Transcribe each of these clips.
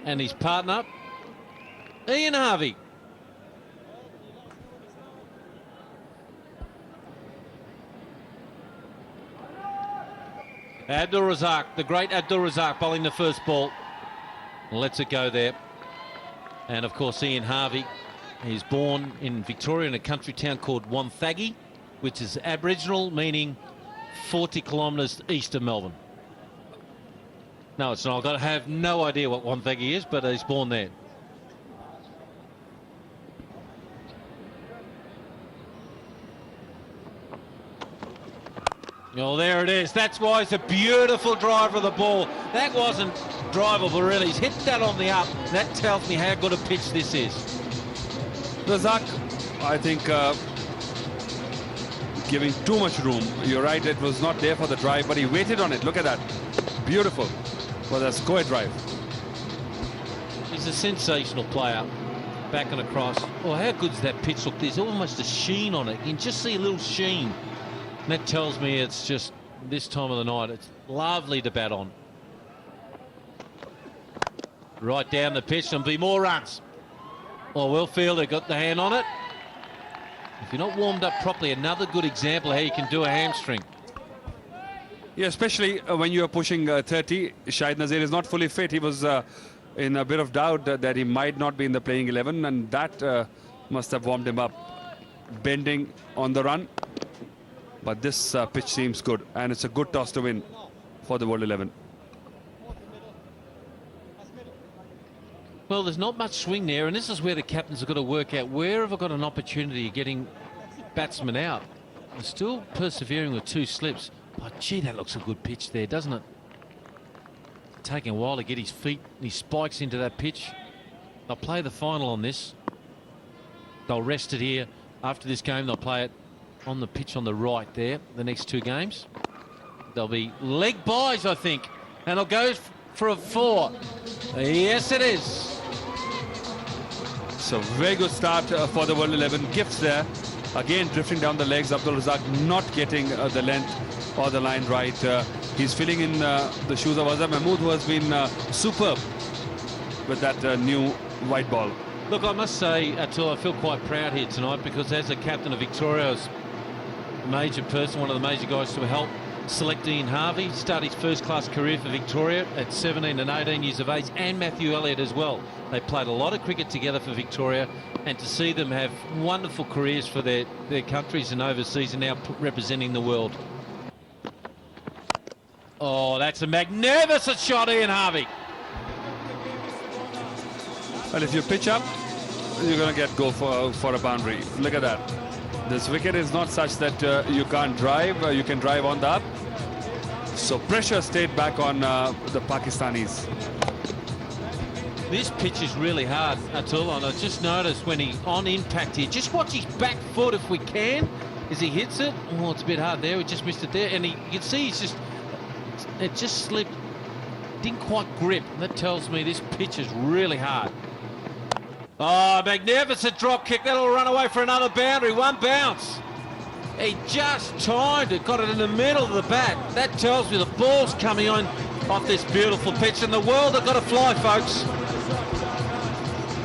and his partner, Ian Harvey. Abdul Razak, the great Abdul Razak, bowling the first ball. Lets it go there. And of course, Ian Harvey is born in Victoria in a country town called Wonthaggi, which is Aboriginal, meaning 40 kilometres east of Melbourne. No, it's not. I have no idea what Wonthaggi is, but he's born there. Oh, there it is. That's why it's a beautiful drive of the ball. That wasn't drivable, really. He's hit that on the up. That tells me how good a pitch this is. Razak, I think, giving too much room. You're right, it was not there for the drive, but he waited on it. Look at that. Beautiful for the square drive. He's a sensational player. Back and across. Oh, how good is that pitch? Look, there's almost a sheen on it. You can just see a little sheen. And that tells me it's just this time of the night. It's lovely to bat on. Right down the pitch and be more runs. Well, well fielded, got the hand on it. If you're not warmed up properly, another good example of how you can do a hamstring. Yeah, especially when you are pushing 30. Shahid Nazir is not fully fit. He was in a bit of doubt that he might not be in the playing 11, and that must have warmed him up. Bending on the run. But this pitch seems good, and it's a good toss to win for the World 11. Well, there's not much swing there, and this is where the captains have got to work out where have I got an opportunity of getting batsmen out. They're still persevering with 2 slips. But gee, that looks a good pitch there, doesn't it? Taking a while to get his feet and his spikes into that pitch. They'll play the final on this. They'll rest it here. After this game, they'll play it on the pitch on the right there, the next 2 games. There'll be leg buys, I think, and it'll go for a 4. Yes, it is. So very good start for the World 11. Gifts there. Again, drifting down the legs. Abdul Razak not getting the length or the line right. He's filling in the shoes of Azhar Mahmood, who has been superb with that new white ball. Look, I must say, Atul, I feel quite proud here tonight, because as a captain of Victoria's major person, one of the major guys to help select Ian Harvey, start his first-class career for Victoria at 17 and 18 years of age, and Matthew Elliott as well. They played a lot of cricket together for Victoria, and to see them have wonderful careers for their countries and overseas, and now representing the world. Oh, that's a magnificent shot, Ian Harvey. Well, if you pitch up, you're going to go for a boundary. Look at that. This wicket is not such that you can't drive. You can drive on the up. So pressure stayed back on the Pakistanis. This pitch is really hard, Atul, and I just noticed when he on impact here, just watch his back foot if we can, as he hits it. Oh, it's a bit hard there. We just missed it there, and you can see it just slipped, didn't quite grip. That tells me this pitch is really hard. Oh, magnificent drop kick. That'll run away for another boundary. 1 bounce. He just timed it, got it in the middle of the bat. That tells me the ball's coming on off this beautiful pitch, and the world have got to fly, folks.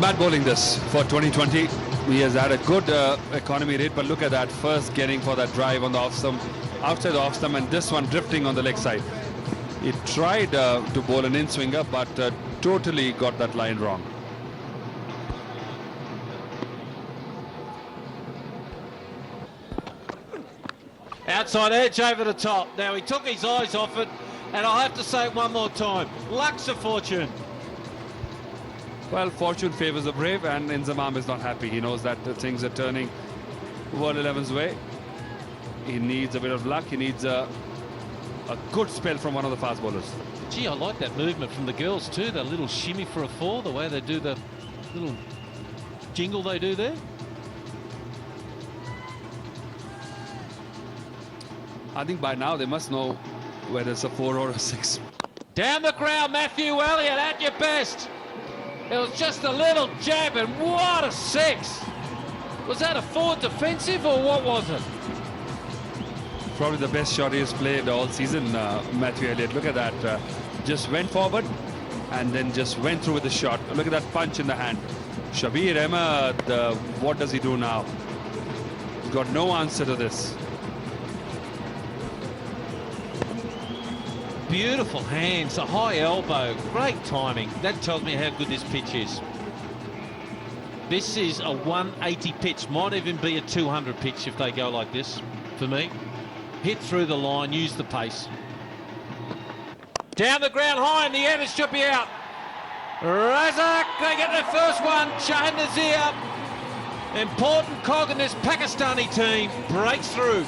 Bad bowling this for 2020. He has had a good economy rate, but look at that. First getting for that drive on the off stump, outside the off stump, and this one drifting on the leg side. He tried to bowl an in-swinger, but totally got that line wrong. Outside edge over the top. Now he took his eyes off it, and I'll have to say it one more time. Luck's a fortune. Well, fortune favours the brave, and Inzamam is not happy. He knows that things are turning World 11's way. He needs a bit of luck. He needs a good spell from one of the fast bowlers. Gee, I like that movement from the girls too. That little shimmy for a 4, the way they do the little jingle they do there. I think by now they must know whether it's a 4 or a 6. Down the ground, Matthew Elliott at your best. It was just a little jab, and what a 6. Was that a forward defensive, or what was it? Probably the best shot he has played all season, Matthew Elliott. Look at that. Just went forward and then just went through with the shot. Look at that punch in the hand. Shabir Ahmed, what does he do now? He's got no answer to this. Beautiful hands, a high elbow, great timing. That tells me how good this pitch is. This is a 180 pitch, might even be a 200 pitch if they go like this, for me. Hit through the line, use the pace. Down the ground high in the end, it should be out. Razak, they get their first one. Shahid Nazir, important cog in this Pakistani team, breaks through.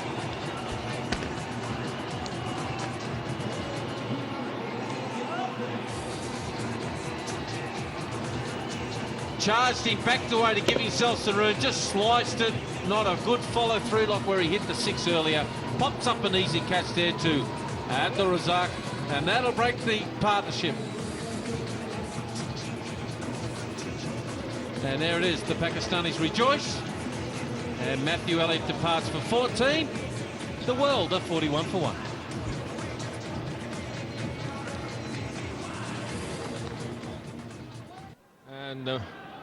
Charged him back the way to give himself some room, just sliced it. Not a good follow through like where he hit the 6 earlier. Pops up an easy catch there to Abdul Razak, and that'll break the partnership. And there it is, the Pakistanis rejoice. And Matthew Elliott departs for 14. The world are 41 for 1. And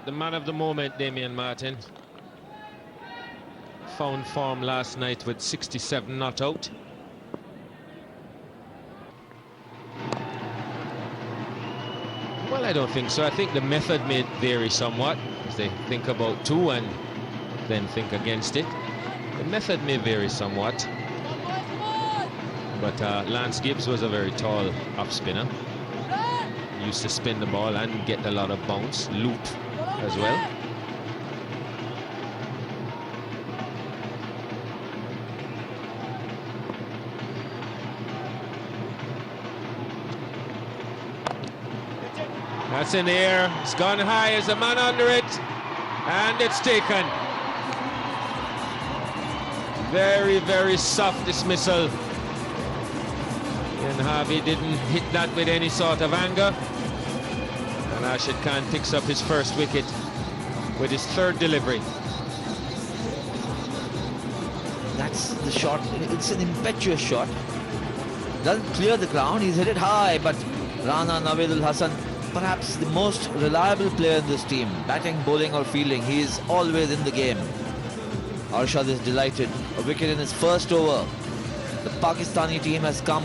the man of the moment, Damian Martin, found form last night with 67 not out. Well, I don't think so. I think the method may vary somewhat as they think about 2 and then think against it. The method may vary somewhat. But Lance Gibbs was a very tall off spinner. Used to spin the ball and get a lot of bounce, loop as well. That's in the air, it's gone high, as a man under it, and it's taken. Very, very soft dismissal. And Harvey didn't hit that with any sort of anger. And Rashid Khan picks up his first wicket with his 3rd delivery. That's the shot. It's an impetuous shot. Doesn't clear the ground. He's hit it high, but Rana Naveedul Hassan, perhaps the most reliable player in this team, batting, bowling or fielding, he is always in the game. Arshad is delighted. A wicket in his first over. The Pakistani team has come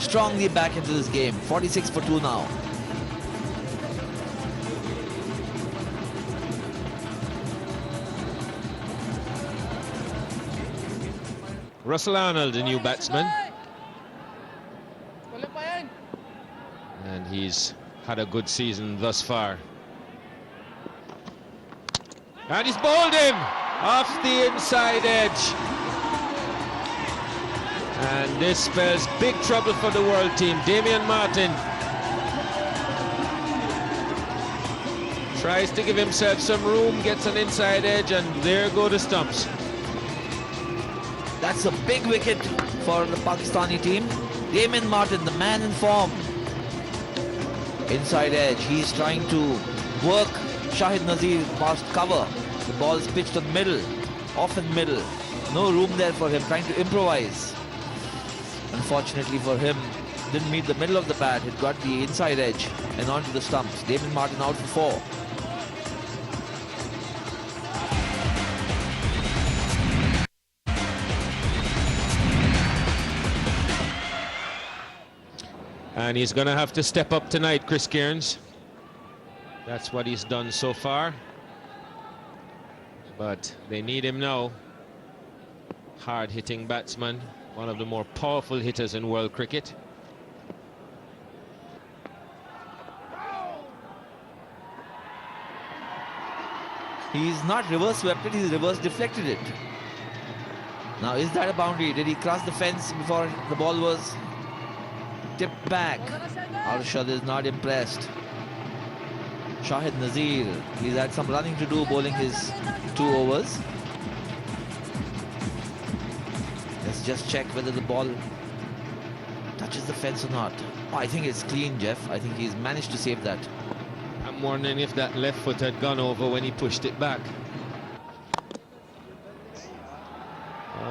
strongly back into this game. 46 for 2 now. Russell Arnold, the new batsman. And he's had a good season thus far. And he's bowled him off the inside edge. And this spells big trouble for the world team. Damian Martin tries to give himself some room, gets an inside edge, and there go the stumps. That's a big wicket for the Pakistani team. Damian Martin, the man in form. Inside edge, he's trying to work Shahid Nazir past cover. The ball is pitched on middle, off in middle. No room there for him, trying to improvise. Unfortunately for him, didn't meet the middle of the bat. It got the inside edge and onto the stumps. Damian Martin out for 4. And he's going to have to step up tonight, Chris Cairns. That's what he's done so far. But they need him now. Hard-hitting batsman, one of the more powerful hitters in world cricket. He's not reverse swept it, he's reverse deflected it. Now, is that a boundary? Did he cross the fence before the ball was tipped back? Arshad is not impressed. Shahid Nazir, he's had some running to do bowling his 2 overs. Let's just check whether the ball touches the fence or not. Oh, I think it's clean, Jeff. I think he's managed to save that. I'm wondering if that left foot had gone over when he pushed it back.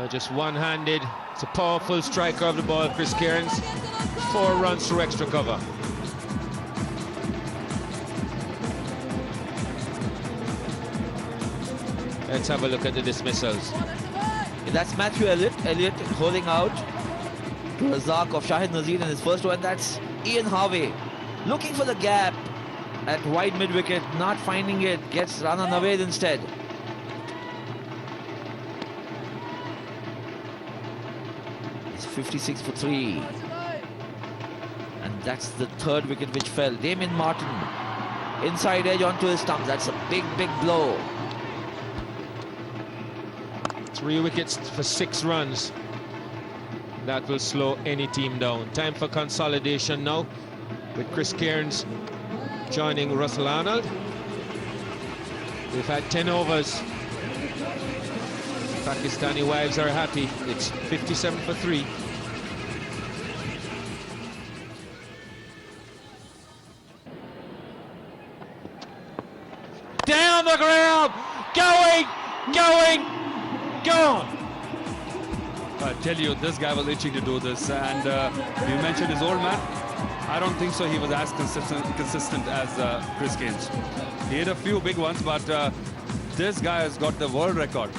Just one-handed. It's a powerful striker of the ball, Chris Cairns. 4 runs through extra cover. Let's have a look at the dismissals. That's Matthew Elliott. Elliott holding out to Razak of Shahid Nazir in his first one. That's Ian Harvey looking for the gap at wide mid-wicket, not finding it, gets Rana Naved instead. It's 56 for 3. And that's the third wicket which fell. Damien Martin, inside edge onto his stump. That's a big, big blow. 3 wickets for 6 runs. That will slow any team down. Time for consolidation now, with Chris Cairns joining Russell Arnold. We've had 10 overs. Pakistani wives are happy. It's 57 for 3. Down the ground, going, gone. I tell you, this guy was itching to do this, and you mentioned his old man. I don't think so he was as consistent as Chris Cairns. He hit a few big ones, but this guy has got the world record.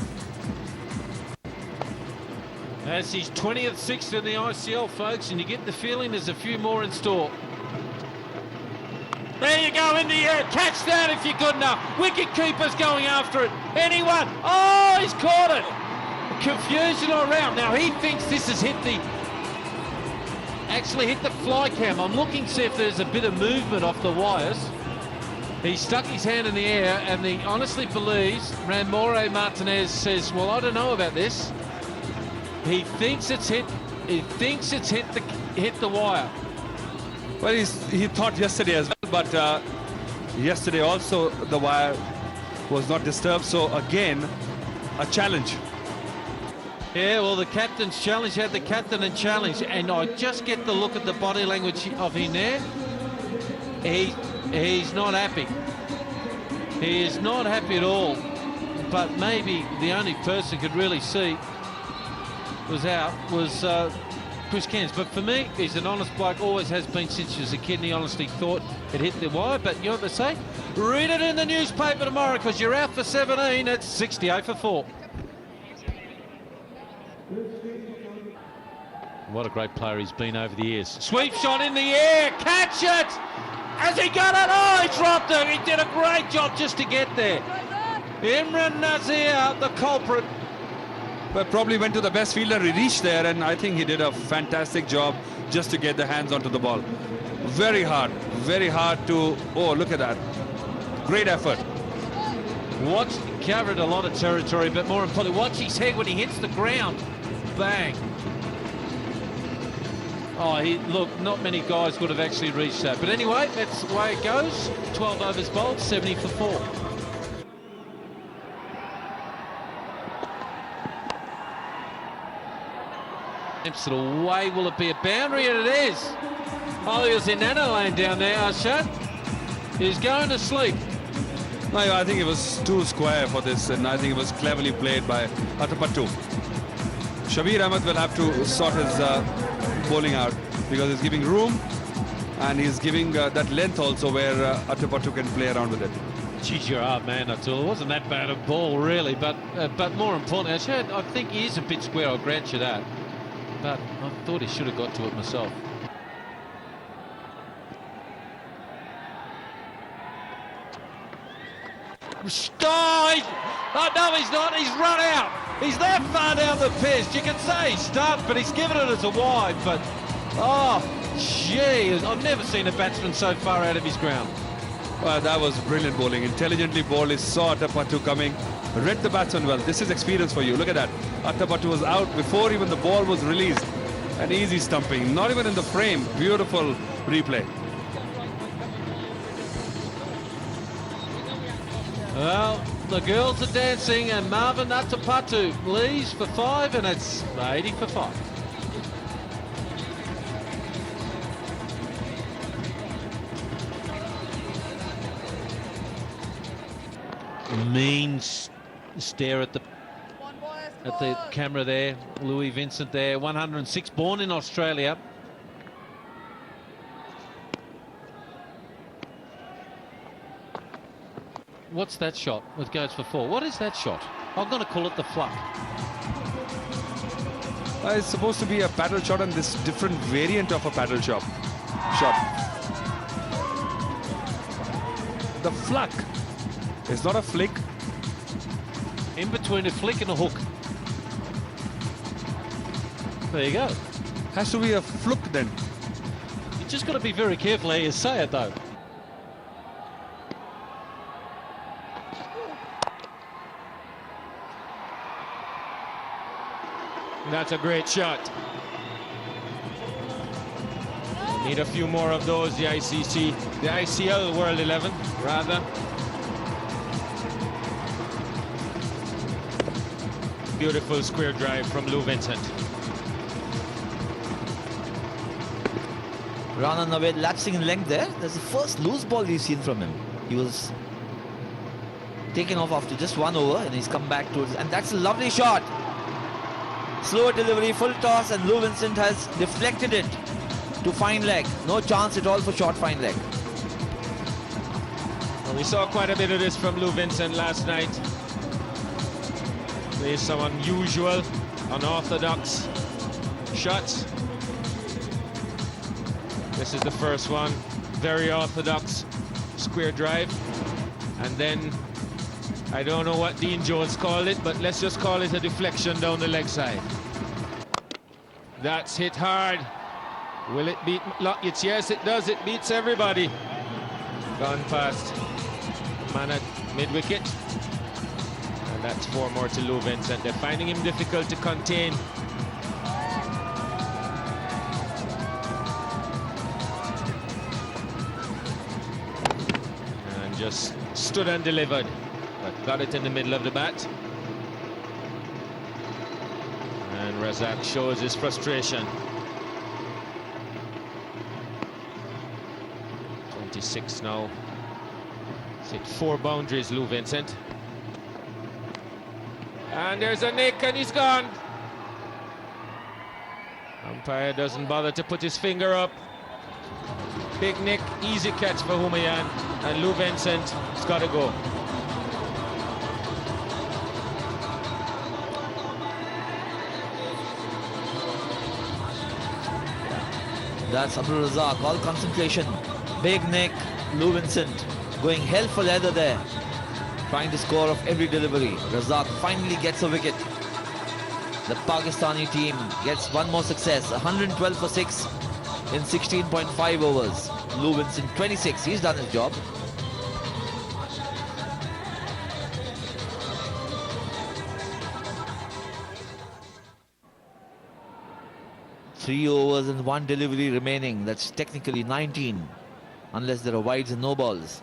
That's his 20th sixth in the ICL, folks, and you get the feeling there's a few more in store. There you go, in the air. Catch that if you're good enough. Wicket keeper's going after it. Anyone? Oh, he's caught it. Confusion all around. Now he thinks this has actually hit the fly cam. I'm looking to see if there's a bit of movement off the wires. He stuck his hand in the air, and he honestly believes, Ramore Martinez says, well, I don't know about this. He thinks it's hit. He thinks it's hit the wire. Well, he thought yesterday as well, but yesterday also the wire was not disturbed. So again, a challenge. Yeah, well, the captain's challenge had the captain and challenge, and I just get the look at the body language of him there. He's not happy. He is not happy at all. But maybe the only person could really see was Chris Cairns. But for me, he's an honest bloke, always has been since he was a kid, and he honestly thought it hit the wire. But you know what they say? Read it in the newspaper tomorrow, because you're out for 17. It's 68 for 4. What a great player he's been over the years. Sweep shot in the air, catch it! Has he got it? Oh, he dropped it. He did a great job just to get there. Imran Nazir, the culprit. But probably went to the best fielder. He reached there, and I think he did a fantastic job just to get the hands onto the ball. Very hard to... Oh, look at that. Great effort. Covered a lot of territory, but more importantly, watch his head when he hits the ground. Bang. Oh, look, not many guys would have actually reached that. But anyway, that's the way it goes. 12 overs bowled, 70 for 4. It away, will it be a boundary? And it is. Oh, he was in Nana Lane down there, Arshad. He's going to sleep. No, I think it was too square for this, and I think it was cleverly played by Atapattu. Shabir Ahmed will have to sort his bowling out, because he's giving room, and he's giving that length also where Atapattu can play around with it. Geez, you're a hard man, Atul. It wasn't that bad a ball, really, but more importantly, I think he is a bit square, I'll grant you that. But I thought he should have got to it myself. Oh, no, he's not. He's run out. He's that far down the pitch. You can say he's stumped, but he's given it as a wide. But, oh, gee, I've never seen a batsman so far out of his ground. Well, that was brilliant bowling. Intelligently bowled. He saw Atapattu coming. Read the batsman well. This is experience for you. Look at that. Atapattu was out before even the ball was released. An easy stumping. Not even in the frame. Beautiful replay. Well, the girls are dancing, and Marvin Atapattu leaves for 5, and it's 80 for 5. Mean stare at the camera there. Louis Vincent there, 106, born in Australia. What's that shot? It goes for 4. What is that shot? I'm going to call it the fluck. It's supposed to be a paddle shot, and this different variant of a paddle shot. The fluck. It's not a flick. In between a flick and a hook. There you go. Has to be a fluke then. You just got to be very careful how you say it, though. That's a great shot. Need a few more of those, the ICL World 11, rather. Beautiful square drive from Lou Vincent. Rana Naved lapsing in length there. That's the first loose ball we've seen from him. He was taken off after just 1 over, and he's come back towards, and that's a lovely shot. Slow delivery, full toss, and Lou Vincent has deflected it to fine leg. No chance at all for short fine leg. Well, we saw quite a bit of this from Lou Vincent last night. There's some unusual, unorthodox shots. This is the first one. Very orthodox square drive. And then, I don't know what Dean Jones called it, but let's just call it a deflection down the leg side. That's hit hard. Will it beat Lockett? Yes, it does. It beats everybody. Gone past man at mid-wicket. And that's 4 more to Lou Vincent. They're finding him difficult to contain. And just stood and delivered, but got it in the middle of the bat. And Razak shows his frustration. 26 now. He's hit 4 boundaries, Lou Vincent. And there's a nick, and he's gone. Umpire doesn't bother to put his finger up. Big nick, easy catch for Humayun, and Lou Vincent has got to go. That's Abdul Razak, all concentration. Big nick, Lou Vincent going hell for leather there, trying to score off every delivery. Razak finally gets a wicket. The Pakistani team gets one more success, 112 for 6 in 16.5 overs. Lou Vincent 26, he's done his job. Three overs and 1 delivery remaining. That's technically 19, unless there are wides and no balls.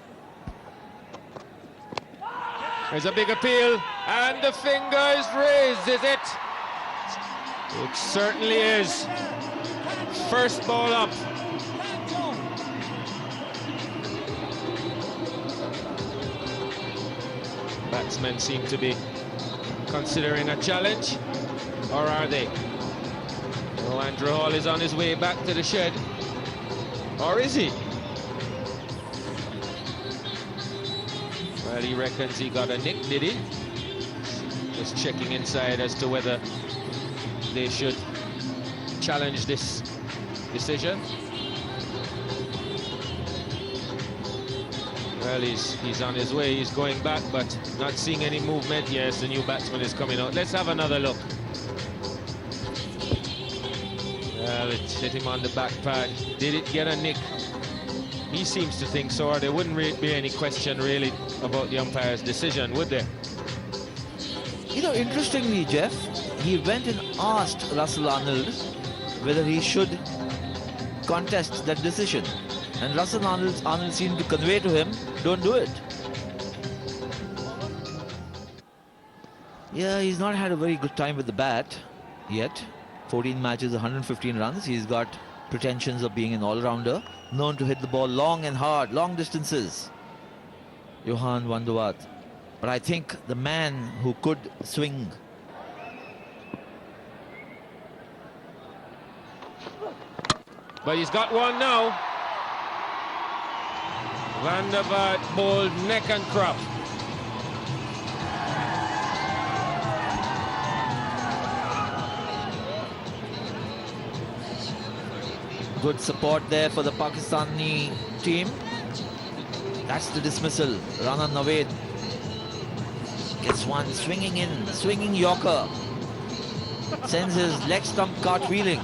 There's a big appeal, and the finger is raised, is it? It certainly is. First ball up. Batsmen seem to be considering a challenge, or are they? Oh, Andrew Hall is on his way back to the shed. Or is he? Well, he reckons he got a nick, did he? Just checking inside as to whether they should challenge this decision. Well, he's on his way, he's going back, but not seeing any movement. Yes, the new batsman is coming out. Let's have another look. Well, it hit him on the back pad. Did it get a nick? He seems to think so, or there wouldn't be any question really about the umpire's decision, would there? You know, interestingly, Jeff, he went and asked Russell Arnold whether he should contest that decision. And Russell Arnold seemed to convey to him, don't do it. Yeah, he's not had a very good time with the bat yet. 14 matches, 115 runs. He's got pretensions of being an all-rounder, known to hit the ball long and hard, long distances. Johan van der Vaart. But I think the man who could swing. But he's got one now. Van der Vaart bowled neck and crop. Good support there for the Pakistani team. That's the dismissal. Rana Naved gets one, swinging in, swinging Yorker. Sends his leg stump cartwheeling.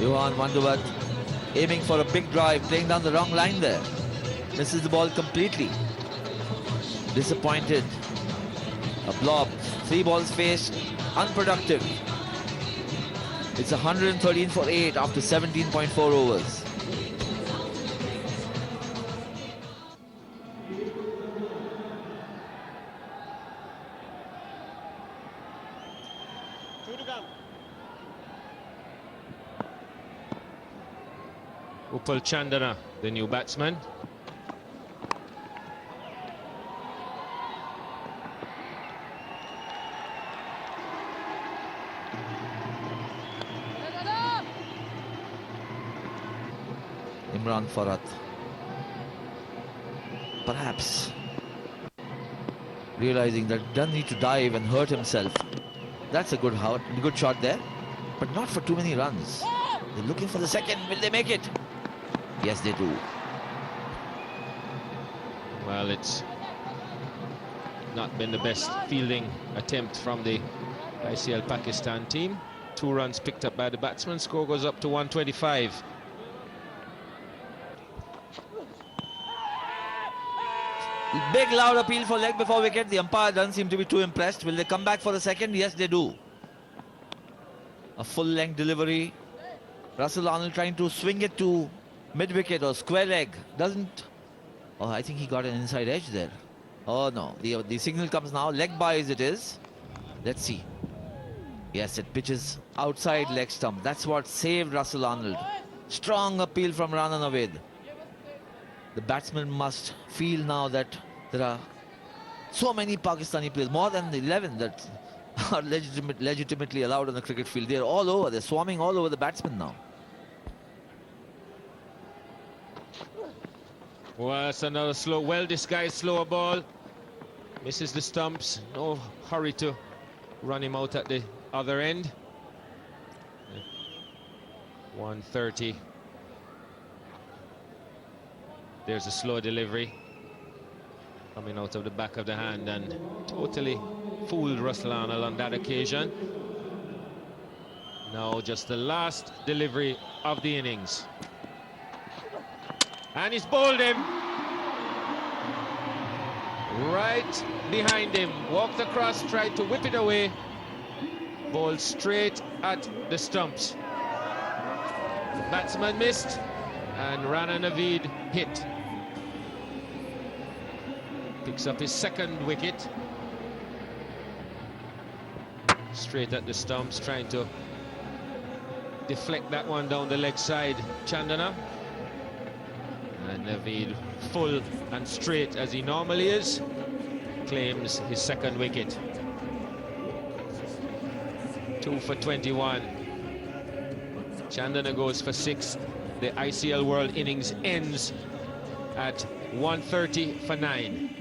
Johan Vandervat aiming for a big drive, playing down the wrong line there. Misses the ball completely. Disappointed. A blob. 3 balls faced. Unproductive. It's 113 for 8 after 17.4 overs. Upal Chandana, the new batsman. Imran Farhat. Perhaps realizing that he doesn't need to dive and hurt himself. That's a good shot there, but not for too many runs. They're looking for the second. Will they make it? Yes, they do. Well, it's not been the best fielding attempt from the ICL Pakistan team. 2 runs picked up by the batsman. Score goes up to 125. Big loud appeal for leg before wicket. The umpire doesn't seem to be too impressed. Will they come back for the second? Yes, they do. A full-length delivery. Russell Arnold trying to swing it to mid-wicket or square leg. Doesn't. Oh, I think he got an inside edge there. Oh, no. The signal comes now. Leg byes it is. Let's see. Yes, it pitches outside leg stump. That's what saved Russell Arnold. Strong appeal from Rana Naved. The batsman must feel now that there are so many Pakistani players, more than the 11 that are legitimately allowed on the cricket field. They're all over. They're swarming all over the batsman now. Well, it's another slow, well-disguised slower ball. Misses the stumps. No hurry to run him out at the other end. 130. There's a slow delivery coming out of the back of the hand and totally fooled Russell Arnold on that occasion. Now just the last delivery of the innings. And he's bowled him. Right behind him. Walked across, tried to whip it away. Bowled straight at the stumps. The batsman missed and Rana Naveed hit. Picks up his second wicket. Straight at the stumps, trying to deflect that one down the leg side. Chandana. And Naveed, full and straight as he normally is, claims his second wicket. 2 for 21. Chandana goes for 6. The ICL World innings ends at 130 for 9.